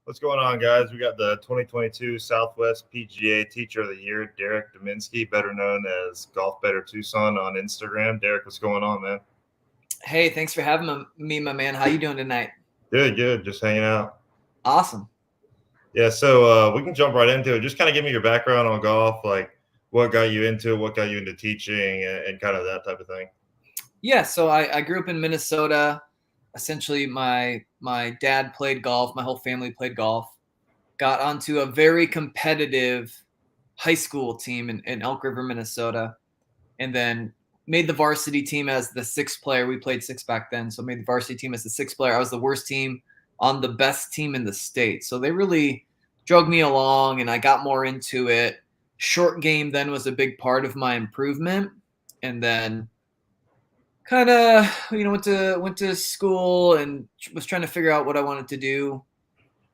What's going on, guys? We got the 2022 Southwest PGA Teacher of the Year, Derek Deminsky, better known as Golf Better Tucson on Instagram. Derek, what's going on, man? Hey, thanks for having me, my man. How you doing tonight? Good. Just hanging out. Awesome. Yeah, so we can jump right into it. Just kind of give me your background on golf, like what got you into it, what got you into teaching, and kind of that type of thing. Yeah, so I grew up in Minnesota. Essentially, my dad played golf. My whole family played golf. Got onto a very competitive high school team in Elk River, Minnesota, and then made the varsity team as the sixth player. We played six back then, so made the varsity team as the sixth player. I was the worst team on the best team in the state. So they really drug me along, and I got more into it. Short game then was a big part of my improvement, and then kind of went to school and was trying to figure out what I wanted to do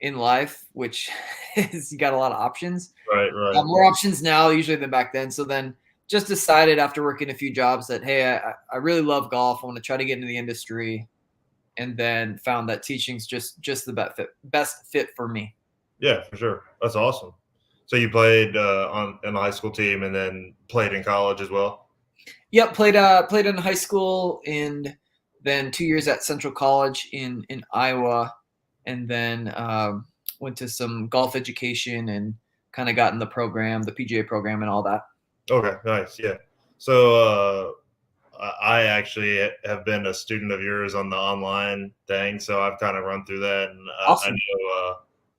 in life, which is you got a lot of options. Right. More options now usually than back then. So then just decided after working a few jobs that, hey, I really love golf. I want to try to get into the industry, and then found that teaching's just the best fit for me. Yeah, for sure. That's awesome. So you played on the high school team and then played in college as well? Yep, played in high school and then 2 years at Central College in Iowa, and then went to some golf education and kind of got in the program, the PGA program, and all that. Okay, nice. Yeah. So I actually have been a student of yours on the online thing, so I've kind of run through that, and Awesome. I know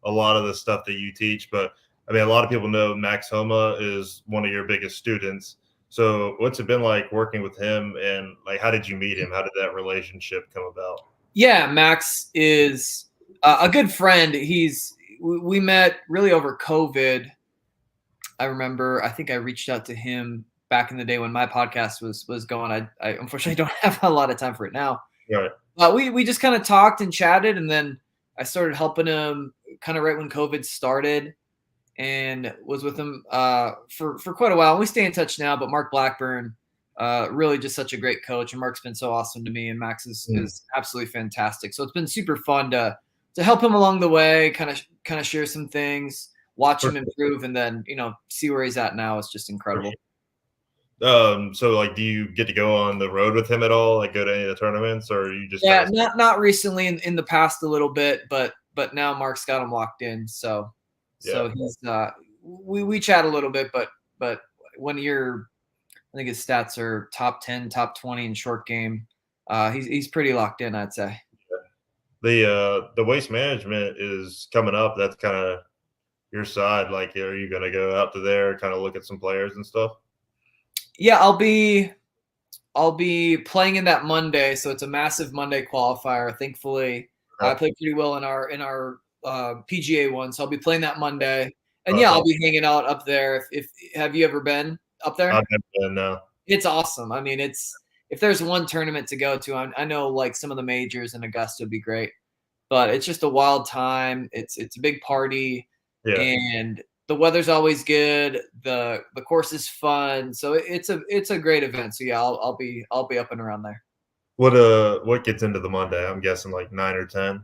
a lot of the stuff that you teach. But I mean, a lot of people know Max Homa is one of your biggest students. So what's it been like working with him, and like how did you meet him? How did that relationship come about? Yeah, Max is a good friend. We met really over COVID. I remember, I think I reached out to him back in the day when my podcast was going. I unfortunately don't have a lot of time for it now. Right. But we just kind of talked and chatted, and then I started helping him kind of right when COVID started, and was with him for quite a while. We stay in touch now, but Mark Blackburn, really just such a great coach, and Mark's been so awesome to me, and Max is absolutely fantastic. So it's been super fun to help him along the way, kind of share some things, watch him improve, and then see where he's at now. It's just incredible. So like, do you get to go on the road with him at all? Like, go to any of the tournaments, or you just not recently, in the past a little bit, but now Mark's got him locked in. So he's we chat a little bit, but when I think his stats are top 10, top 20 in short game. He's pretty locked in, I'd say. The waste management is coming up. That's kind of your side. Like, are you going to go out to there, kind of look at some players and stuff? Yeah, I'll be playing in that Monday, so it's a massive Monday qualifier. Thankfully, I played pretty well in our PGA one, so I'll be playing that Monday. And yeah, I'll be hanging out up there. If have you ever been up there? I've never been, no. It's awesome. I mean, if there's one tournament to go to, I know like some of the majors in Augusta would be great, but it's just a wild time. It's a big party, and the weather's always good. The course is fun, so it's a great event. So yeah, I'll be up and around there. What gets into the Monday? I'm guessing like 9 or 10.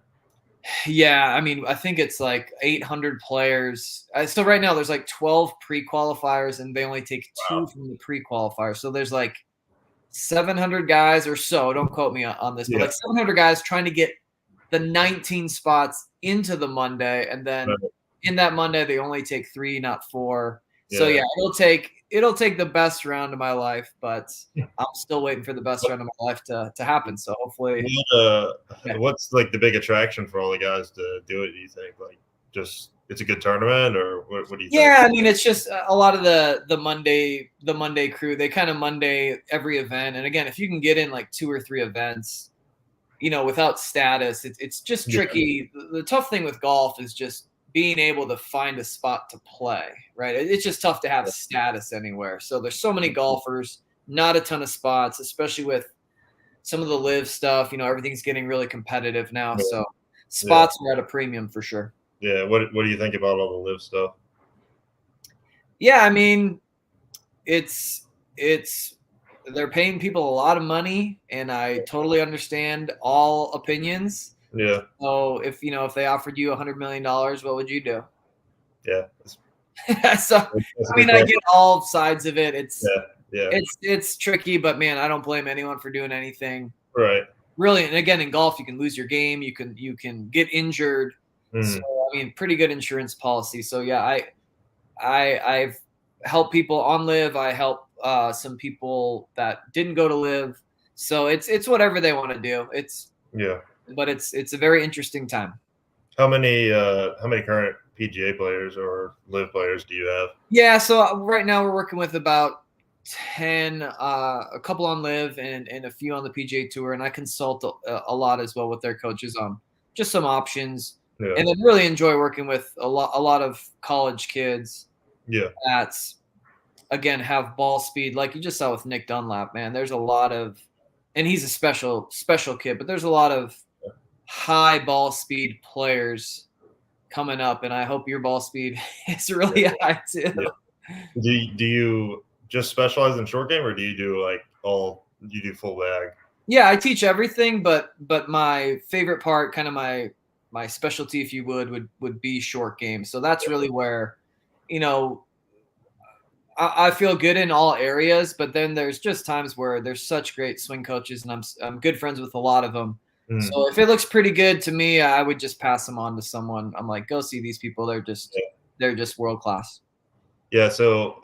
Yeah, I mean, I think it's like 800 players. So right now there's like 12 pre-qualifiers, and they only take 2 from the pre-qualifiers. So there's like 700 guys or so. Don't quote me on this, but like 700 guys trying to get the 19 spots into the Monday, and then in that Monday they only take 3, not 4. So yeah, it'll take the best round of my life, but I'm still waiting for the best round of my life to happen. So hopefully. What's like the big attraction for all the guys to do it? Do you think like just it's a good tournament, or what do you think? Yeah, I mean, it's just a lot of the Monday crew. They kind of Monday every event, and again, if you can get in like 2 or 3 events, without status, it's just tricky. The tough thing with golf is just being able to find a spot to play, right? It's just tough to have status anywhere. So there's so many golfers, not a ton of spots, especially with some of the live stuff. Everything's getting really competitive now. So spots are at a premium for sure. Yeah. What do you think about all the live stuff? Yeah, I mean, it's they're paying people a lot of money, and I totally understand all opinions. Yeah. So if they offered you $100 million, what would you do? Yeah. So That's a I good mean, I question. get all sides of it. It's Yeah. Yeah. it's it's tricky, but man, I don't blame anyone for doing anything. Right. Really, and again, in golf, you can lose your game, you can get injured. So Mm. I mean, pretty good insurance policy. So yeah, I've helped people on live. I help some people that didn't go to live. So it's whatever they want to do. Yeah. It's a very interesting time. How many current PGA players or live players do you have? Yeah, so right now we're working with about 10, a couple on live and a few on the PGA Tour, and I consult a lot as well with their coaches on just some options, Yeah. and then really enjoy working with a lot of college kids Yeah. that again have ball speed, like you just saw with Nick Dunlap. Man, there's a lot of, and he's a special kid, but there's a lot of high ball speed players coming up, and I hope your ball speed is really high too. Yeah. Do you just specialize in short game, or do you do like all? You do full bag? Yeah, I teach everything, but my favorite part, kind of my specialty, if you would be short game. So that's really where, you know, I feel good in all areas, but then there's just times where there's such great swing coaches, and I'm good friends with a lot of them. Mm. So if it looks pretty good to me, I would just pass them on to someone. I'm like, go see these people. They're just world class. Yeah. So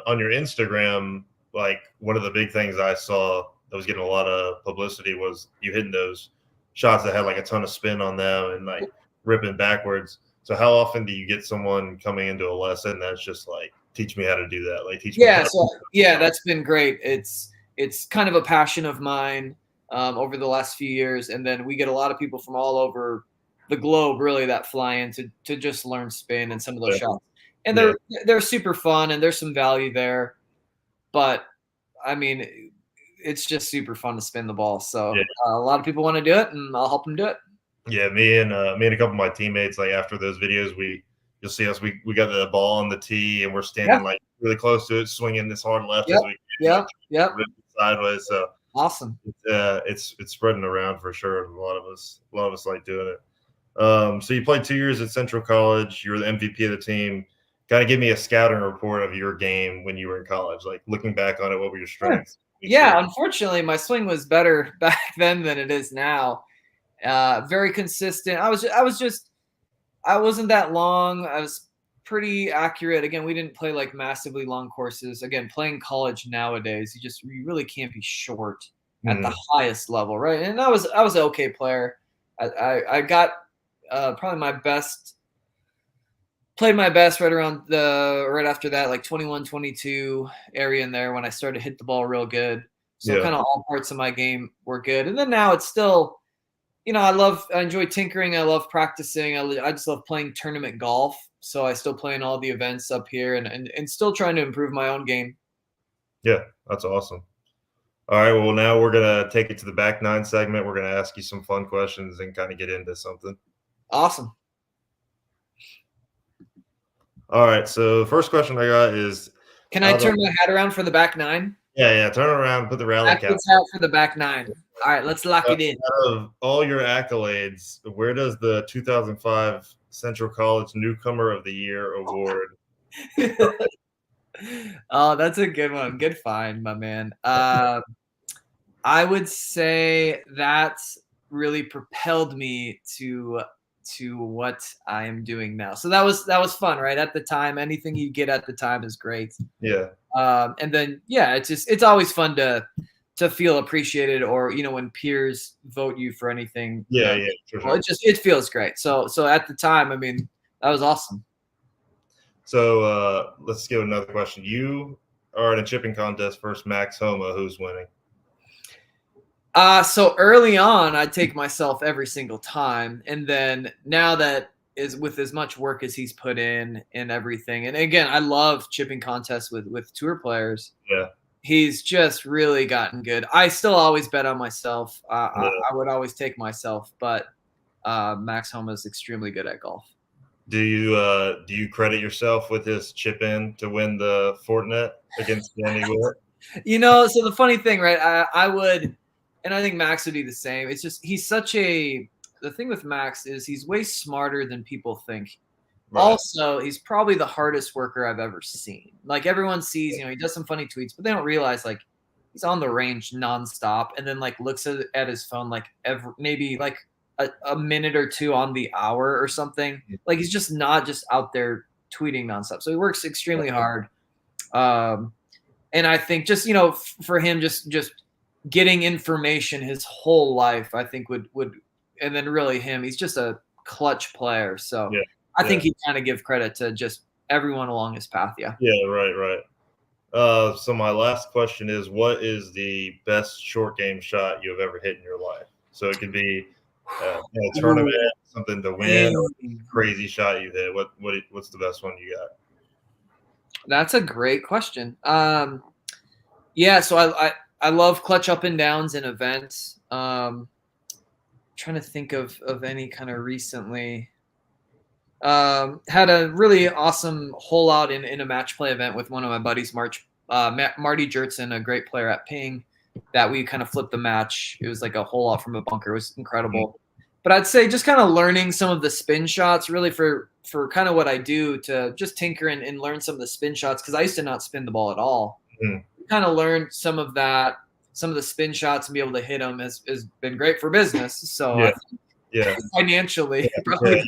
on your Instagram, like one of the big things I saw that was getting a lot of publicity was you hitting those shots that had like a ton of spin on them and like ripping backwards. So how often do you get someone coming into a lesson that's just like, teach me how to do that? Like teach me how Yeah, to so yeah, that's been great. It's kind of a passion of mine over the last few years, and then we get a lot of people from all over the globe, really, that fly in to just learn spin and some of those shots, and yeah. they're super fun, and there's some value there. But I mean, it's just super fun to spin the ball. So Yeah. a lot of people want to do it, and I'll help them do it. Yeah, me and a couple of my teammates, like after those videos, you'll see us. We got the ball on the tee, and we're Yeah. standing like really close to it, swinging this hard left Yep. as we can, like Yep. Yep. rip it sideways. So Awesome. it's spreading around for sure. A lot of us like doing it. So you played 2 years at Central College. You were the MVP of the team. Kind of give me a scouting report of your game when you were in college. Like looking back on it, what were your Sure. strengths? Yeah. Unfortunately, my swing was better back then than it is now. Very consistent. I wasn't that long. I was pretty accurate. Again, we didn't play like massively long courses. Again, playing college nowadays, you really can't be short at the Hmm. highest level, right? And I was an okay player. I got probably played my best right after that, like 21, 22 area in there when I started to hit the ball real good. So Yeah, kind of all parts of my game were good. And then now it's still, I enjoy tinkering. I love practicing. I just love playing tournament golf. So I still play in all the events up here and still trying to improve my own game. yeah, that's awesome. All right, well now we're gonna take it to the back nine segment. We're gonna ask you some fun questions and kind of get into something. Awesome. All right, so the first question I got is Can I out of turn my hat around for the back nine? yeah, turn around, put the rally cap. Backwards hat for the back nine. All right, let's lock it in. Out of all your accolades, where does the 2005 Central College Newcomer of the Year award? Oh, that's a good one. Good find, my man. I would say that's really propelled me to what I am doing now. So that was fun, right? At the time, anything you get at the time is great. Yeah, And then yeah, it's always fun to feel appreciated, or when peers vote you for anything. yeah, for Well, sure. it feels great. So at the time, I mean, that was awesome. So let's go another question. You are in a chipping contest versus Max Homa. Who's winning? So early on, I'd take myself every single time, and then now that is with as much work as he's put in and everything, and again, I love chipping contests with tour players. Yeah, He's just really gotten good. I still always bet on myself. yeah. I would always take myself, but Max Homa is extremely good at golf. Do you credit yourself with his chip in to win the Fortinet against Danny Willett? So the funny thing, right? I would, and I think Max would be the same. It's just he's such a the thing with Max is he's way smarter than people think. Right. Also, he's probably the hardest worker I've ever seen. Like everyone sees, he does some funny tweets, but they don't realize like he's on the range nonstop, and then like looks at his phone like maybe like a minute or two on the hour or something. Like he's just not just out there tweeting nonstop. So he works extremely hard. And I think just for him, just getting information his whole life, I think would and then really him, he's just a clutch player. So Yeah. I Yeah. think he'd kind of give credit to just everyone along his path. Yeah. Yeah. Right. Right. So my last question is, what is the best short game shot you have ever hit in your life? So it could be in a tournament, something to win, or crazy shot you hit. What's the best one you got? That's a great question. Yeah, so I love clutch up and downs in events. Trying to think of any kind of recently. Had a really awesome hole out in a match play event with one of my buddies, Marty Jertson, a great player at Ping, that we kind of flipped the match. It was like a hole out from a bunker. It was incredible. But I'd say just kind of learning some of the spin shots, really for kind of what I do, to just tinker and learn some of the spin shots, because I used to not spin the ball at all. Kind of learned some of that, some of the spin shots, and be able to hit them has been great for business. So financially, probably.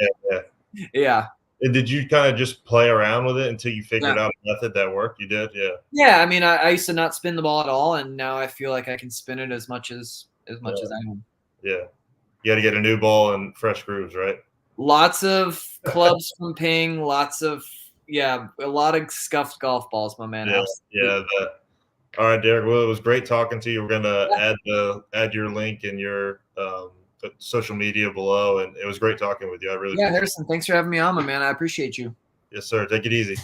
Yeah. And did you kind of just play around with it until you figured out a method that worked? You did? Yeah. Yeah. I mean, I used to not spin the ball at all, and now I feel like I can spin it as much as I am. Yeah. You got to get a new ball and fresh grooves, right? Lots of clubs from Ping, lots of, a lot of scuffed golf balls, my man. Yeah. All right, Derek. Well, it was great talking to you. We're going to add your link in your social media below, and it was great talking with you. I really Harrison, thanks for having me on, my man. I appreciate you. Yes, sir. Take it easy.